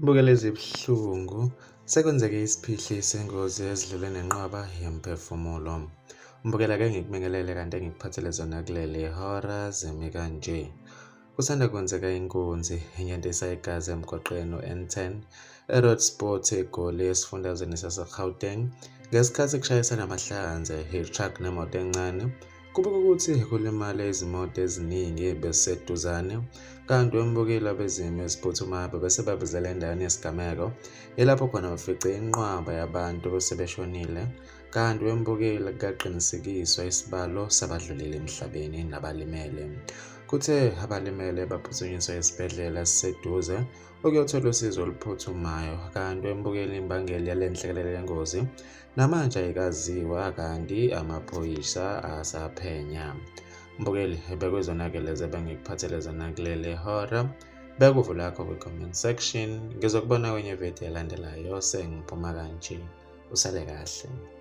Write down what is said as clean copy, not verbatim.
Bukela ezibuhlungu sekwenzeke isiphihli sengozi ezidlule nenqwaba yemphefumulo. Mbukela-ke ngikumengelele kanti ngikuphathele zona kuleli hora zimi kanje. Kusanda kwenzeka inkunzi inyandisa igazi emgwaqeni N10 eRoad Sport eGoli esifundazweni sase-Gauteng ngesikhathi kushayisana amahlanze i-truck nemoto encane. Kubukeka ukuthi kulimale izimoto eziningi beseduzane kanti wembukile abezimo eziphuthumayo bese babizela endaweni yesigameko ilapho khona bafice inqwaba yabantu besebeshonile kanti wembukile kaqinisekiswa isibalo sabadlulile emhlabeni nabalimele. Kuthe abalimele baphuthunyiswa esibhedlela esiseduze ukuyothola usizo oluphuthumayo kanti wembukile imbangela yale nhlekelele yengozi namanje ayikaziwa kanti amaphoyisa asaphenya. Mbukeli bekwezonake lezi ebengikuphathele zona kuleli hora. Bekuvo lakho kwi-comment section. Ngizokubona kwenye video elandelayo sengiphuma kanje. Usale kahle.